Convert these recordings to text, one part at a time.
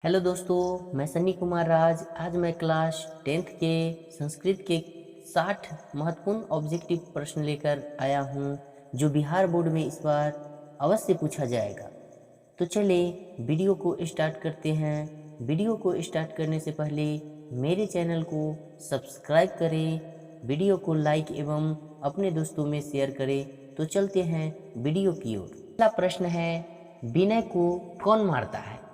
Hello दोस्तों, मैं सन्नी कुमार राज। आज मैं क्लास 10th के संस्कृत के 60 महत्वपूर्ण ऑब्जेक्टिव प्रश्न लेकर आया हूँ, जो बिहार बोर्ड में इस बार अवश्य पूछा जाएगा। तो चले वीडियो को स्टार्ट करते हैं। वीडियो को स्टार्ट करने से पहले मेरे चैनल को सब्सक्राइब करें, वीडियो को लाइक एवं अपने दोस्तों में शेयर करें। तो चलते हैं वीडियो की ओर। पहला प्रश्न है, विनय को कौन मारता है?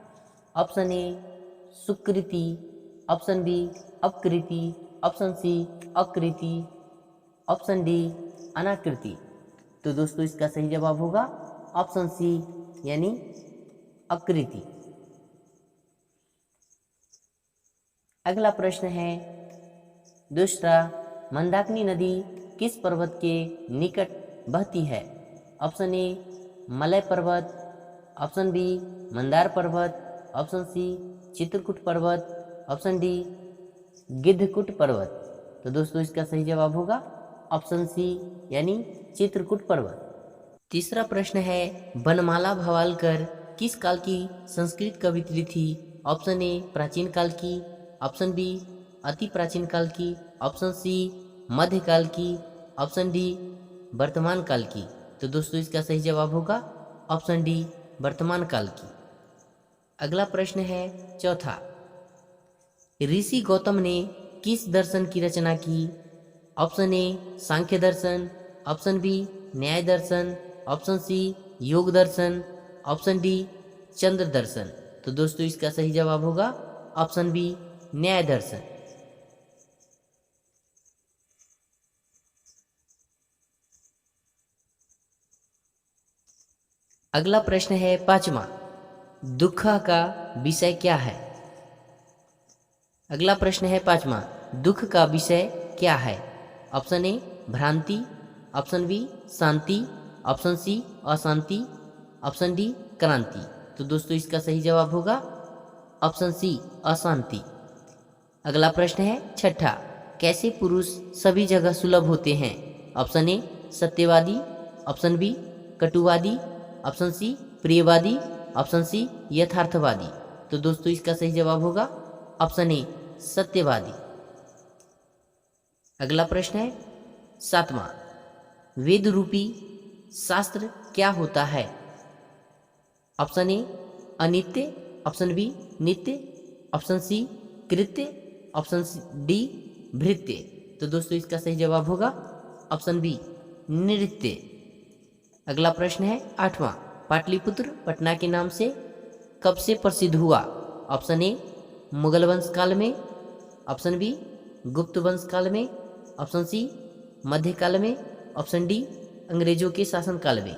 ऑप्शन ए सुकृति, ऑप्शन बी अपकृति, ऑप्शन सी अकृति, ऑप्शन डी अनाकृति। तो दोस्तों इसका सही जवाब होगा ऑप्शन सी यानी अकृति। अगला प्रश्न है दूसरा, मंदाकिनी नदी किस पर्वत के निकट बहती है? ऑप्शन ए मलय पर्वत, ऑप्शन बी मंदार पर्वत, ऑप्शन सी चित्रकूट पर्वत, ऑप्शन डी गिद्धकूट पर्वत। तो दोस्तों इसका सही जवाब होगा ऑप्शन सी यानी चित्रकूट पर्वत। तीसरा प्रश्न है, बनमाला भवालकर किस काल की संस्कृत कवियत्री थी? ऑप्शन ए प्राचीन काल की, ऑप्शन बी अति प्राचीन काल की, ऑप्शन सी मध्यकाल की, ऑप्शन डी वर्तमान काल की। तो दोस्तों इसका सही जवाब होगा ऑप्शन डी वर्तमान काल की। अगला प्रश्न है चौथा, ऋषि गौतम ने किस दर्शन की रचना की? ऑप्शन ए सांख्य दर्शन, ऑप्शन बी न्याय दर्शन, ऑप्शन सी योग दर्शन, ऑप्शन डी चंद्र दर्शन। तो दोस्तों इसका सही जवाब होगा ऑप्शन बी न्याय दर्शन। अगला प्रश्न है पांचवा, दुख का विषय क्या है? अगला प्रश्न है पांचवा, दुख का विषय क्या है? ऑप्शन ए भ्रांति, ऑप्शन बी शांति, ऑप्शन सी अशांति, ऑप्शन डी क्रांति। तो दोस्तों इसका सही जवाब होगा ऑप्शन सी अशांति। अगला प्रश्न है छठा, कैसे पुरुष सभी जगह सुलभ होते हैं? ऑप्शन ए सत्यवादी, ऑप्शन बी कटुवादी, ऑप्शन सी प्रियवादी, ऑप्शन सी यथार्थवादी। तो दोस्तों इसका सही जवाब होगा ऑप्शन ए सत्यवादी। अगला प्रश्न है सातवां, वेद रूपी शास्त्र क्या होता है? ऑप्शन ए अनित्य, ऑप्शन बी नित्य, ऑप्शन सी कृत्य, ऑप्शन डी भृत्य। तो दोस्तों इसका सही जवाब होगा ऑप्शन बी नृत्य। अगला प्रश्न है आठवां, पाटलिपुत्र पटना के नाम से कब से प्रसिद्ध हुआ? ऑप्शन ए मुगल वंश काल में, ऑप्शन बी गुप्त वंश काल में, ऑप्शन सी मध्यकाल में, ऑप्शन डी अंग्रेजों के शासन काल में।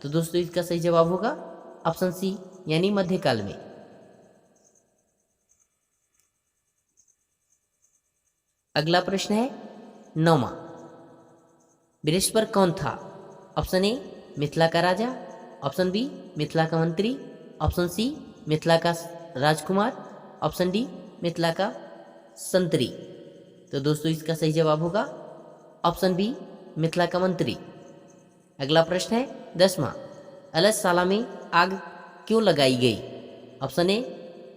तो दोस्तों इसका सही जवाब होगा ऑप्शन सी यानी मध्यकाल में। अगला प्रश्न है नौवां, बृहस्पति कौन था? ऑप्शन ए मिथिला का राजा, ऑप्शन बी मिथिला का मंत्री, ऑप्शन सी मिथिला का राजकुमार, ऑप्शन डी मिथिला का संतरी। तो दोस्तों इसका सही जवाब होगा ऑप्शन बी मिथिला का मंत्री। अगला प्रश्न है दसवां, अलसशाला में आग क्यों लगाई गई? ऑप्शन ए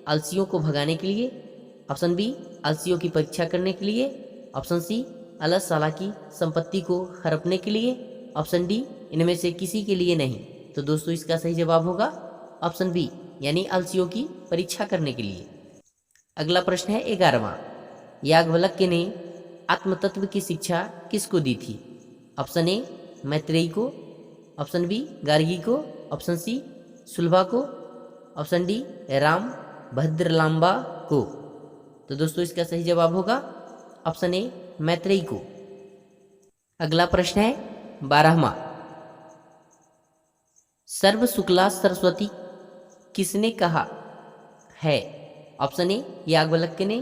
अलसियों को भगाने के लिए, ऑप्शन बी अलसियों की परीक्षा करने के लिए, ऑप्शन सी अलसशाला की संपत्ति को हड़पने के लिए, ऑप्शन डी इनमें से किसी के लिए नहीं। तो दोस्तों इसका सही जवाब होगा ऑप्शन बी यानी अलसियों की परीक्षा करने के लिए। अगला प्रश्न है 11वां, याज्ञवल्क्य ने आत्मतत्व की शिक्षा किसको दी थी? ऑप्शन ए मैत्रेयी को, ऑप्शन बी गार्गी को, ऑप्शन सी सुलभा को, ऑप्शन डी राम भद्रलाम्बा को। तो दोस्तों इसका सही जवाब होगा ऑप्शन ए मैत्रेयी को। अगला प्रश्न है 12वां, सर्व शुक्ला सरस्वती किसने कहा है? ऑप्शन ए याज्ञवल्क्य ने,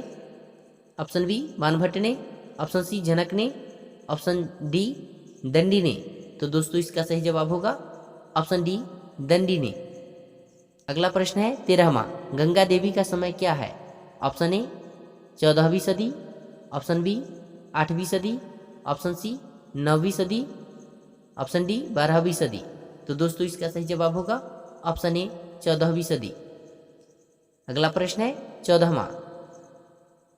ऑप्शन बी बाणभट्ट ने, ऑप्शन सी जनक ने, ऑप्शन डी दंडी ने। तो दोस्तों इसका सही जवाब होगा ऑप्शन डी दंडी ने। अगला प्रश्न है 13वां, गंगा देवी का समय क्या है? ऑप्शन ए 14वीं सदी, ऑप्शन बी 8वीं सदी, ऑप्शन सी 9वीं सदी, ऑप्शन डी 12वीं सदी। तो दोस्तों इसका सही जवाब होगा ऑप्शन ए 14वीं सदी। अगला प्रश्न है 14वां,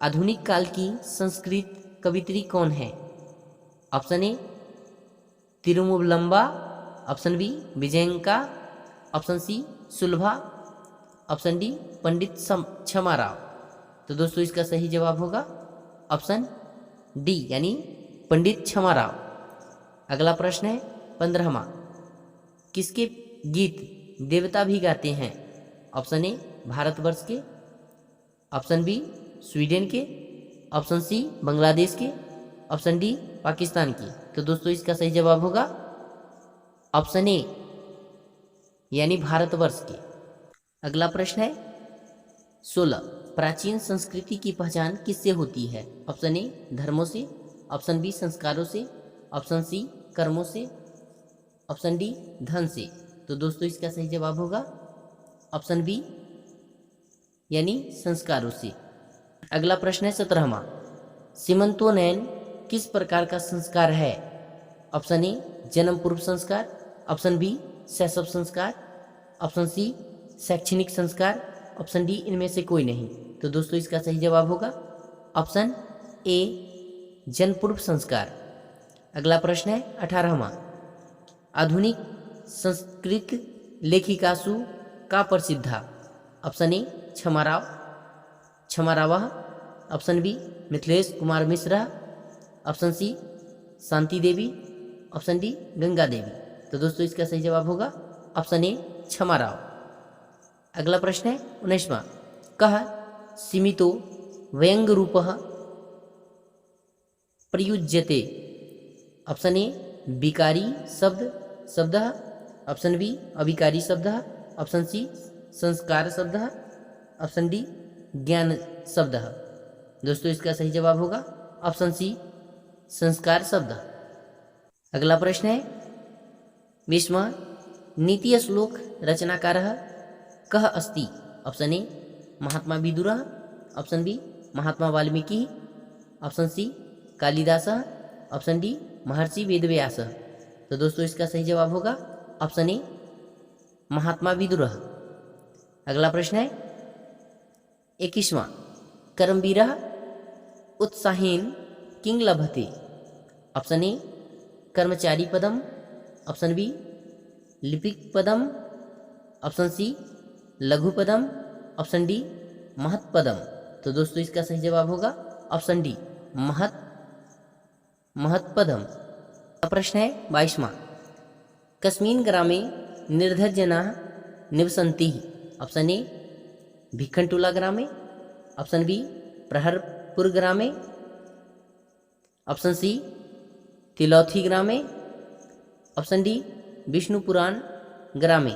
आधुनिक काल की संस्कृत कवित्री कौन है? Option A Tirumalamba, option B Vijayanka, option C Sulabha, option D Pandit Kshamarao. तो दोस्तों इसका सही जवाब होगा ऑप्शन डी यानी पंडित क्षमाराव। अगला प्रश्न है 15वां, किसके गीत देवता भी गाते हैं? ऑप्शन ए भारतवर्ष के, ऑप्शन बी स्वीडन के, ऑप्शन सी बांग्लादेश के, ऑप्शन डी पाकिस्तान की। तो दोस्तों इसका सही जवाब होगा ऑप्शन ए यानी भारतवर्ष के। अगला प्रश्न है 16, प्राचीन संस्कृति की पहचान किससे होती है? ऑप्शन ए धर्मों से, ऑप्शन बी संस्कारों से, ऑप्शन सी कर्मों से, ऑप्शन डी धन से। तो दोस्तों इसका सही जवाब होगा ऑप्शन बी यानी संस्कारों से। अगला प्रश्न है 17वां, सीमंतोनयन किस प्रकार का संस्कार है? ऑप्शन ए जन्म पूर्व संस्कार, ऑप्शन बी शैशव संस्कार, ऑप्शन सी शैक्षणिक संस्कार, ऑप्शन डी इनमें से कोई नहीं। तो दोस्तों इसका सही जवाब होगा ऑप्शन ए जन्म पूर्व संस्कार। अगला प्रश्न है 18वां, आधुनिक संस्कृत लेखिकासु का प्रसिद्धा? ऑप्शन ए क्षमारावः, option B Mithilesh Kumar Mishra, option C Shanti Devi, option D Ganga Devi. तो दोस्तों इसका सही जवाब होगा ऑप्शन ए क्षमाराव। अगला प्रश्न है 19वां, कः सीमितो व्यंग रूपः प्रयुज्यते? ऑप्शन ए विकारी शब्दः, ऑप्शन बी अविकारी शब्दः, ऑप्शन सी संस्कार शब्दः, ऑप्शन डी ज्ञान शब्दः। दोस्तों इसका सही जवाब होगा ऑप्शन सी संस्कार शब्द। अगला प्रश्न है 20वां, नीति श्लोक रचनाकारः कः अस्ति? ऑप्शन ए महात्मा विदुरः, option B Mahatma Valmiki, option C कालिदासः, ऑप्शन डी महर्षि वेदव्यासः। तो दोस्तों इसका सही जवाब होगा ऑप्शन ए महात्मा विदुरः। अगला प्रश्न है 21वां, कर्मवीरः उत्साहेन किं लभते? ऑप्शन ए कर्मचारी पदम, ऑप्शन बी लिपिक पदम, ऑप्शन सी लघु पदम, ऑप्शन डी महत पदम। तो दोस्तों इसका सही जवाब होगा ऑप्शन डी महत पदम। प्रश्न है 22वां, कस्मिन् ग्रामे निर्धनजनाः निवसन्ति? ऑप्शन ए भिक्खनटोला ग्रामे, ऑप्शन बी प्रहरपुर ग्रामे, ऑप्शन सी तिलौथी ग्रामे, ऑप्शन डी विष्णुपुराण ग्रामे।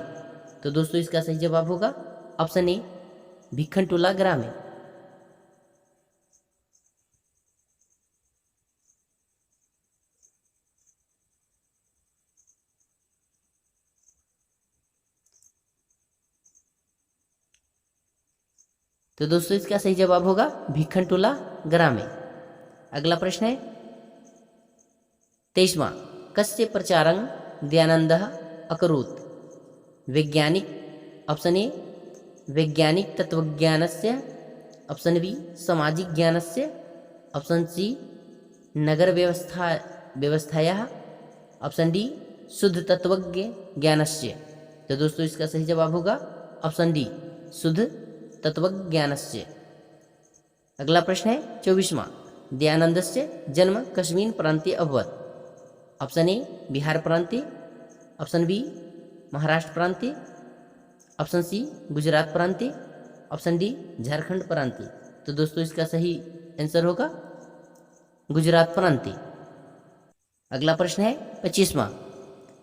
तो दोस्तों इसका सही जवाब होगा ऑप्शन ए भिक्खनटोला ग्रामे। तो दोस्तों इसका सही जवाब होगा भिक्खनटोला ग्रामे। अगला प्रश्न है 23वां, कस्य प्रचारं दयानन्दः अकरोत्? वैज्ञानिक, ऑप्शन ए वैज्ञानिक तत्वज्ञानस्य, ऑप्शन बी सामाजिक ज्ञानस्य, ऑप्शन सी नगर व्यवस्थायाः, ऑप्शन डी शुद्ध तत्वज्ञ ज्ञानस्य। तो दोस्तों इसका सही जवाब होगा ऑप्शन डी शुद्ध तत्वज्ञानस्य। अगला प्रश्न है 24वां, दयानन्दस्य जन्म कस्मिन् प्रान्ते अभवत्? ऑप्शन ए बिहार प्रान्ते, ऑप्शन बी महाराष्ट्र प्रान्ते, ऑप्शन सी गुजरात प्रान्ते, ऑप्शन डी झारखंड प्रान्ते। तो दोस्तों इसका सही आंसर होगा गुजरात प्रान्ते। अगला प्रश्न है 25वां,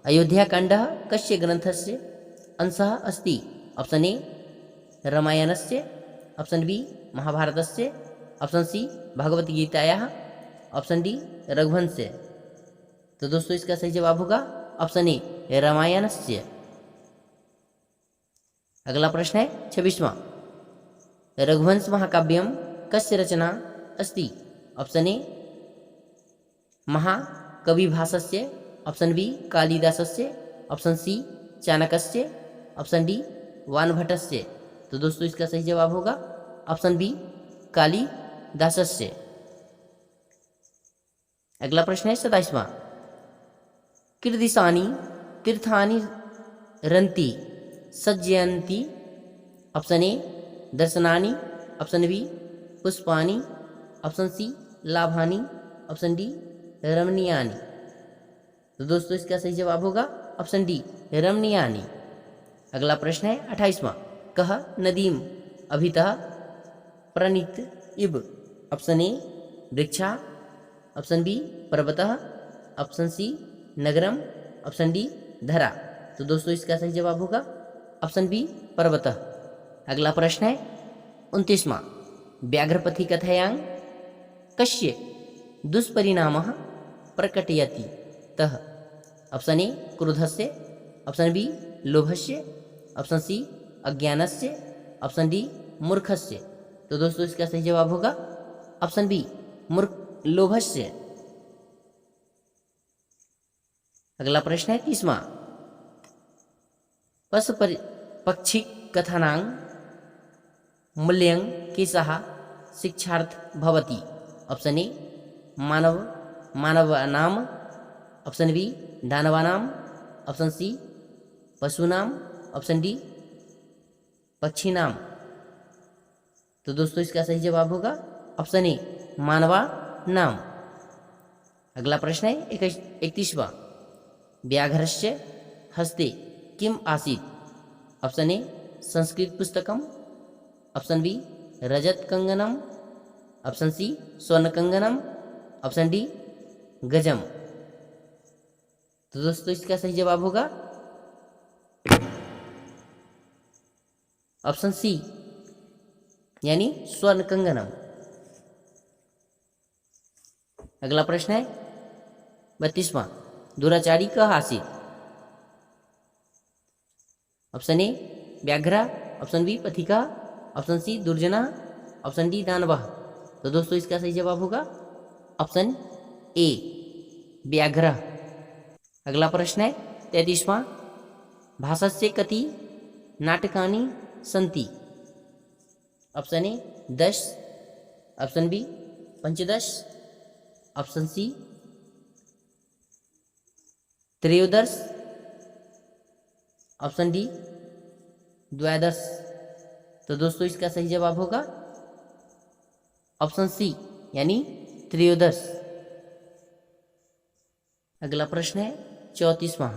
अयोध्याकाण्डः कस्य ग्रन्थस्य अंशः अस्ति? ऑप्शन ए रामायणस्य, ऑप्शन बी महाभारतस्य, ऑप्शन सी भगवद्गीतायाः, ऑप्शन डी रघुवंशस्य। तो दोस्तों इसका सही जवाब होगा ऑप्शन ए रामायणस्य। अगला प्रश्न है 26वां, रघुवंश महाकाव्यम कस्य रचना अस्ति? ऑप्शन ए महाकविभासस्य, ऑप्शन बी कालिदासस्य, ऑप्शन सी चाणक्यस्य, ऑप्शन डी वानभट्टस्य। तो दोस्तों इसका सही जवाब होगा ऑप्शन बी कालिदासस्य। अगला प्रश्न है 27वां। कीदृशानि तीर्थानि रन्ति सज्जयन्ति। ऑप्शन ए दर्शनानि, ऑप्शन बी पुष्पानि, ऑप्शन सी लाभानि, ऑप्शन डी रमणीयानि। तो दोस्तों इसका सही जवाब होगा ऑप्शन डी रमणीयानि। अगला प्रश्न है 28वां। कह नदीम अभितः प्रणीत इव। ऑप्शन ए वृक्षा, ऑप्शन बी पर्वतः, ऑप्शन सी नगरम, ऑप्शन डी धरा। तो दोस्तों इसका सही जवाब होगा ऑप्शन बी पर्वतः। अगला प्रश्न है 29वां। व्याघ्रपथि कथयां कस्य दुष्परिणामः प्रकटयति तः। ऑप्शन ए क्रोधस्य, ऑप्शन बी लोभस्य, ऑप्शन सी अज्ञानस्य, ऑप्शन डी मूर्खस्य। तो दोस्तों इसका सही जवाब होगा ऑप्शन बी लोभस्य। अगला प्रश्न है 30वां। पशु पक्षी कथानां मूल्यं केशः शिक्षार्थ भवति। ऑप्शन ए मानवानाम, ऑप्शन बी दानवानाम, ऑप्शन सी पशूनाम, ऑप्शन डी पक्षीनाम। तो दोस्तों इसका सही जवाब होगा ऑप्शन ए मानवानाम। अगला प्रश्न है 31वां। व्याघ्रस्य हस्ते किम आसीत्। ऑप्शन ए संस्कृत पुस्तकम, ऑप्शन बी रजत कंगनम, ऑप्शन सी स्वर्ण कंगनम, ऑप्शन डी गजम। तो दोस्तों इसका सही जवाब होगा ऑप्शन सी यानी स्वर्ण कंगनम। अगला प्रश्न है 32वां। दुराचारी कह आसीत्। ऑप्शन ए व्याघ्र, ऑप्शन बी पथिका, ऑप्शन सी दुर्जना, ऑप्शन डी दानवः। तो दोस्तों इसका सही जवाब होगा ऑप्शन ए व्याघ्र। अगला प्रश्न है 33वां। भाषस्य कति नाटकानि सन्ति। Option A 10, option B 15, option C 13, option D 12। तो दोस्तों इसका सही जवाब होगा ऑप्शन सी यानी 13। अगला प्रश्न है 34वां।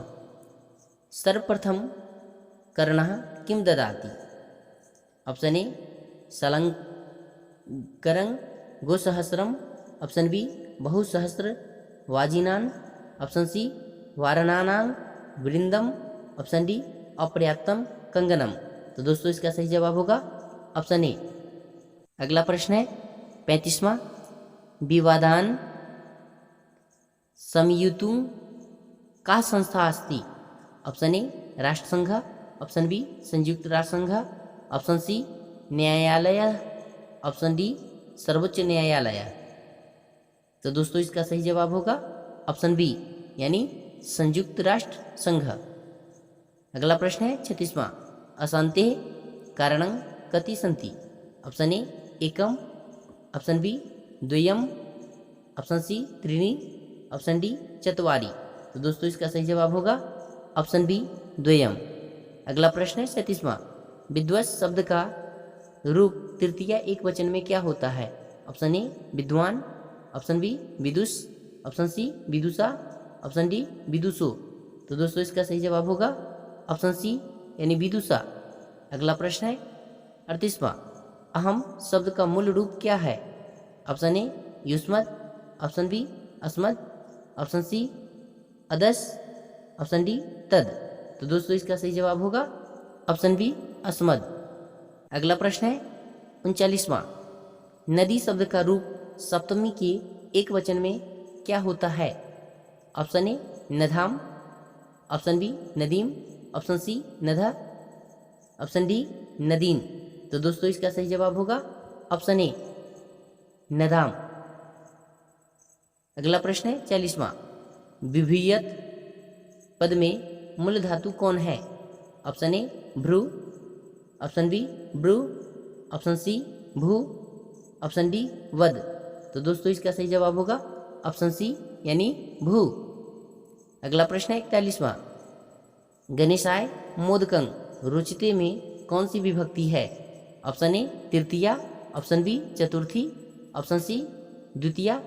सर्वप्रथम कर्णः किम ददाति। ऑप्शन ए सलंकरं गोसहस्रम, ऑप्शन बी बहुसहस्र वाजिनान, ऑप्शन सी वारणानां वृंदम, ऑप्शन डी अपर्याप्तम कंगनम। तो दोस्तों इसका सही जवाब होगा ऑप्शन ए। अगला प्रश्न है 35वां। विवादान समयुतुं का संस्था अस्ति। ऑप्शन ए राष्ट्रसंघ, ऑप्शन बी संयुक्त राष्ट्र संघ, ऑप्शन सी न्यायालय, ऑप्शन डी सर्वोच्च न्यायालय। तो दोस्तों इसका सही जवाब होगा ऑप्शन बी यानी संयुक्त राष्ट्र संघ। अगला प्रश्न है 36वां। अशांते कारणं कति सन्ति। ऑप्शन ए एकम, ऑप्शन बी द्वयम, ऑप्शन सी त्रीणि, ऑप्शन डी चत्वारि। तो दोस्तों इसका सही जवाब होगा ऑप्शन बी द्वयम। अगला प्रश्न है 37वां। विद्वस् शब्द का रूप तृतीय एक वचन में क्या होता है। ऑप्शन ए विद्वान, ऑप्शन बी विदुष, ऑप्शन सी विदुषा, ऑप्शन डी विदुषो। तो दोस्तों इसका सही जवाब होगा ऑप्शन सी यानी विदुषा। अगला प्रश्न है 38वां। अहम शब्द का मूल रूप क्या है। ऑप्शन ए युष्मद्, ऑप्शन बी अस्मद्, ऑप्शन सी अदस, ऑप्शन डी तद। तो दोस्तों इसका सही जवाब होगा ऑप्शन बी अस्मद्। अगला प्रश्न है 39वां। नदी शब्द का रूप सप्तमी के एक वचन में क्या होता है। ऑप्शन ए नधाम, ऑप्शन बी नदीम, ऑप्शन सी नधा, ऑप्शन डी नदीन। तो दोस्तों इसका सही जवाब होगा ऑप्शन ए नदाम। अगला प्रश्न है 40वां। विभूयत पद में मूल धातु कौन है। ऑप्शन ए भ्रू, ऑप्शन बी ब्रू, ऑप्शन सी भू, ऑप्शन डी वद। तो दोस्तों इसका सही जवाब होगा ऑप्शन सी यानी भू। अगला प्रश्न है 41वां, गणेशाय मोदकं रुचिते में कौन सी विभक्ति है? ऑप्शन ए तृतीया, ऑप्शन बी चतुर्थी, ऑप्शन सी द्वितीया,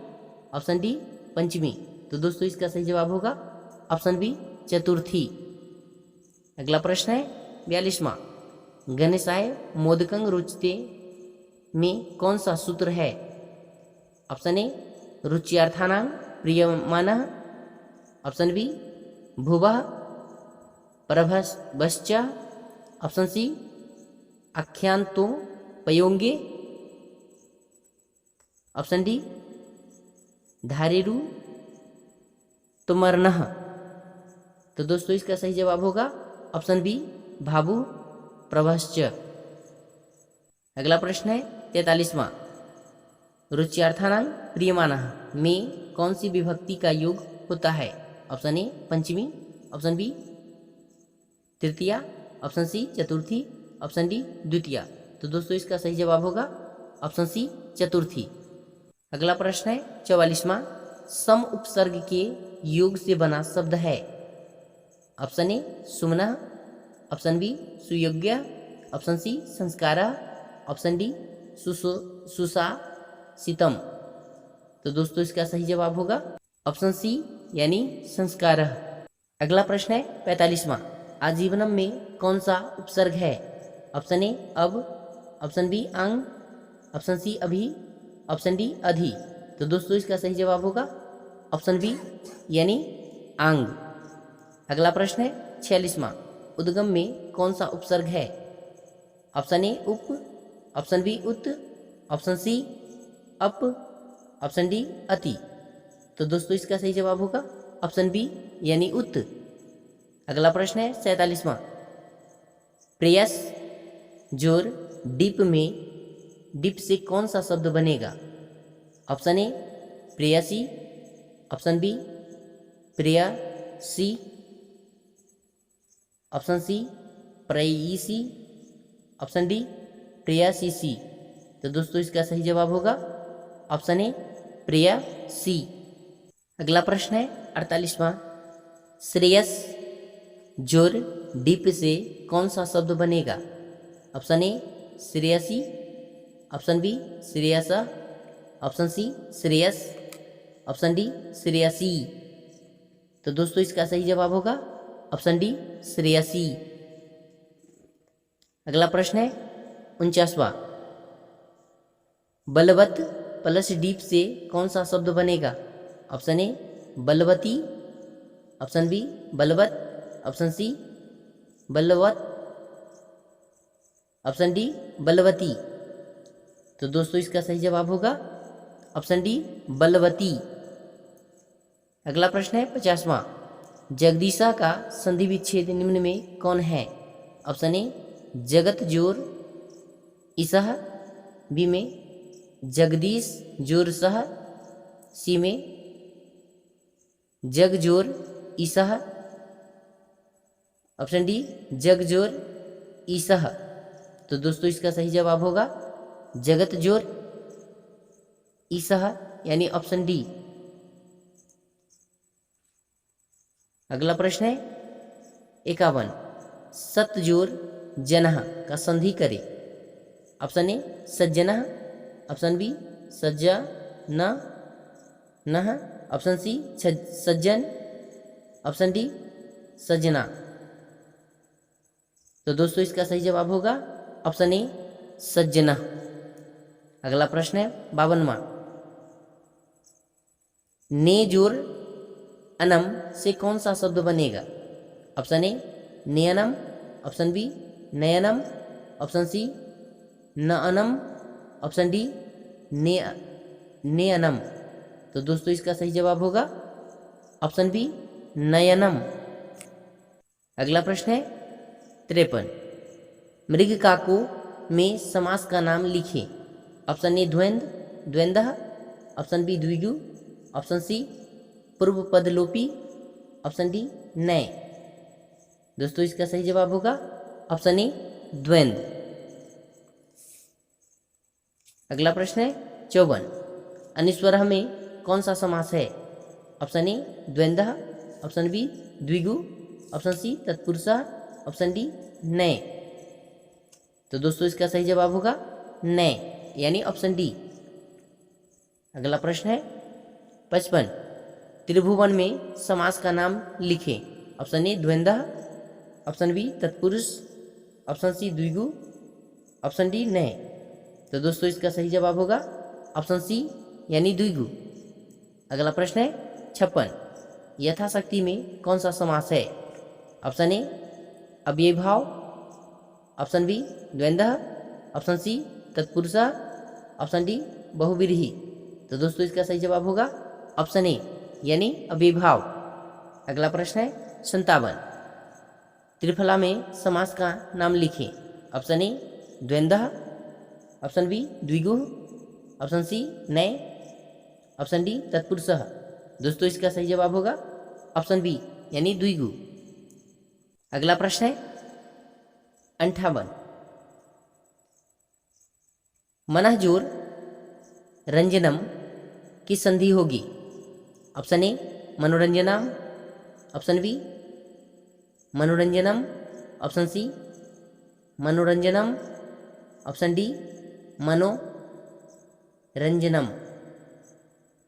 ऑप्शन डी पंचमी। तो दोस्तों इसका सही जवाब होगा ऑप्शन बी चतुर्थी। अगला प्रश्न है 42वां, गणेशाय मोदकं रुचिते में कौन सा सूत्र है? ऑप्शन ए रुच्यार्थानां प्रियमानः, ऑप्शन बी भुवः प्रभवश्च, ऑप्शन सी आख्यान्तो पयोंगे, ऑप्शन डी धारेरु तुमर्नः। तो दोस्तों इसका सही जवाब होगा ऑप्शन बी भाभु प्रभश्च। अगला प्रश्न है 43वां, रुच्यार्थानां प्रियमानः में कौन सी विभक्ति का योग होता है? ऑप्शन ए पंचमी, ऑप्शन बी तृतीया, ऑप्शन सी चतुर्थी, ऑप्शन डी द्वितीया। तो दोस्तों इसका सही जवाब होगा ऑप्शन सी चतुर्थी। अगला प्रश्न है 44वां, सम उपसर्ग के योग से बना शब्द है? ऑप्शन ए सुमनः, ऑप्शन बी सुयोग्य, ऑप्शन सी संस्कार, ऑप्शन डी सुशासितम। तो दोस्तों इसका सही जवाब होगा ऑप्शन सी यानी संस्कार। अगला प्रश्न है 45वां, आजीवनम में कौन सा उपसर्ग है? ऑप्शन ए अब, ऑप्शन बी अंग, ऑप्शन सी अभी, ऑप्शन डी अधि। तो दोस्तों इसका सही जवाब होगा ऑप्शन बी यानी आंग। अगला प्रश्न है 46वां, उद्गम में कौन सा उपसर्ग है? ऑप्शन ए उप, ऑप्शन बी उत, ऑप्शन सी अप, ऑप्शन डी अति। तो दोस्तों इसका सही जवाब होगा ऑप्शन बी यानी उत। अगला प्रश्न है 47वां, प्रेयस जोर डिप में डिप से कौन सा शब्द बनेगा? ऑप्शन ए प्रेयसी, ऑप्शन बी प्रेयसी, ऑप्शन सी प्रेयसी, ऑप्शन डी प्रेयसीसी। तो दोस्तों इसका सही जवाब होगा ऑप्शन ए प्रेयसी। अगला प्रश्न है 48वां, श्रेयस जोर डिप से कौन सा शब्द बनेगा? ऑप्शन ए श्रेयसी, ऑप्शन बी श्रेयस, ऑप्शन सी श्रेयस, ऑप्शन डी श्रेयसी। तो दोस्तों इसका सही जवाब होगा ऑप्शन डी श्रेयसी। अगला प्रश्न है 49वां, बलवत प्लस डीप से कौन सा शब्द बनेगा? ऑप्शन ए बलवती, ऑप्शन बी बलवत, ऑप्शन सी बलवत, ऑप्शन डी बलवती। तो दोस्तों इसका सही जवाब होगा ऑप्शन डी बलवती। अगला प्रश्न है 50वां, जगदीशा का संधि विच्छेद निम्न में कौन है? ऑप्शन ए जगत जोर इसह, बी में जगदीश जोर सह, सी में जग जोर ईसह, ऑप्शन डी जग जोर ईसह। तो दोस्तों इसका सही जवाब होगा जगत जोर ईसह यानी ऑप्शन डी। अगला प्रश्न है 51, सत जोर जनः का संधि करे। ऑप्शन ए सज्जनः, ऑप्शन बी सज्जन नः, ऑप्शन सी सज्जन, ऑप्शन डी सज्जना। तो दोस्तों इसका सही जवाब होगा ऑप्शन ए सज्जना। अगला प्रश्न है 52वां, ने जोर अनम से कौन सा शब्द बनेगा? ऑप्शन ए नयनम, ऑप्शन बी नयनम, ऑप्शन सी नअनम, ऑप्शन डी नेअनम। तो दोस्तों इसका सही जवाब होगा ऑप्शन बी नयनम। अगला प्रश्न है 53, मृग काको में समास का नाम लिखें। ऑप्शन ए द्वंद्व द्वंद्व, ऑप्शन बी द्विगु, ऑप्शन सी पूर्व पदलोपी, ऑप्शन डी नए। दोस्तों इसका सही जवाब होगा ऑप्शन ए द्वंद्व। अगला प्रश्न है 54, अनुस्वार में कौन सा समास है? ऑप्शन ए द्वंद्व, ऑप्शन बी द्विगु, ऑप्शन सी तत्पुरुष, ऑप्शन डी नए। तो दोस्तों इसका सही जवाब होगा नए, यानी ऑप्शन डी। अगला प्रश्न है 55, त्रिभुवन में समास का नाम लिखें। ऑप्शन ए द्वंद्व, ऑप्शन बी तत्पुरुष, ऑप्शन सी द्विगु, ऑप्शन डी नए। तो दोस्तों इसका सही जवाब होगा ऑप्शन सी, यानी द्विगु। अगला प्रश्न है 56, यथाशक्ति में कौन सा समास है? ऑप्शन ए अव्ययीभाव, ऑप्शन बी द्वंद्व, ऑप्शन सी तत्पुरुष, ऑप्शन डी बहुव्रीहि। तो दोस्तों इसका सही जवाब होगा ऑप्शन ए, यानी अव्ययीभाव। अगला प्रश्न है 57, त्रिफला में समास का नाम लिखें। ऑप्शन ए द्वंद्व, ऑप्शन बी द्विगु, ऑप्शन सी नए, ऑप्शन डी तत्पुरुष। दोस्तों इसका सही जवाब होगा ऑप्शन बी, यानी द्विगु। अगला प्रश्न है 58, मनःजोर रंजनम की संधि होगी। ऑप्शन ए मनोरंजनम, ऑप्शन बी मनोरंजनम, ऑप्शन सी मनोरंजनम, ऑप्शन डी मनोरंजनम।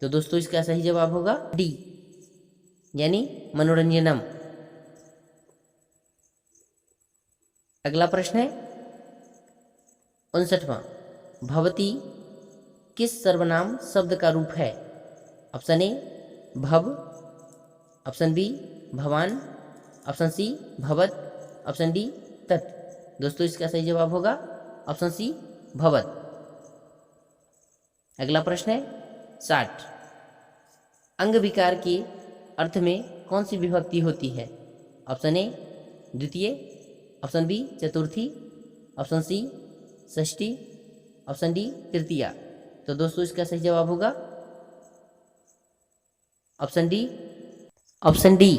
तो दोस्तों इसका सही जवाब होगा डी, यानी मनोरंजनम। अगला प्रश्न है 59वां, भवती किस सर्वनाम शब्द का रूप है? ऑप्शन ए भव, ऑप्शन बी भवान, ऑप्शन सी भवत, ऑप्शन डी तत्। दोस्तों इसका सही जवाब होगा ऑप्शन सी भवत। अगला प्रश्न है 60, अंग विकार के अर्थ में कौन सी विभक्ति होती है? ऑप्शन ए द्वितीय, ऑप्शन बी चतुर्थी, ऑप्शन सी षष्ठी, ऑप्शन डी तृतीया। तो दोस्तों इसका सही जवाब होगा ऑप्शन डी, ऑप्शन डी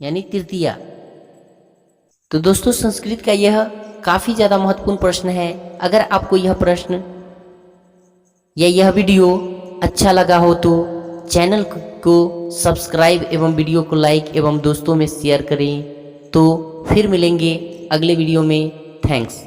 यानी तृतीया। तो दोस्तों संस्कृत का यह काफ़ी ज़्यादा महत्वपूर्ण प्रश्न है। अगर आपको यह प्रश्न या यह वीडियो अच्छा लगा हो तो चैनल को सब्सक्राइब एवं वीडियो को लाइक एवं दोस्तों में शेयर करें। तो फिर मिलेंगे अगले वीडियो में। थैंक्स।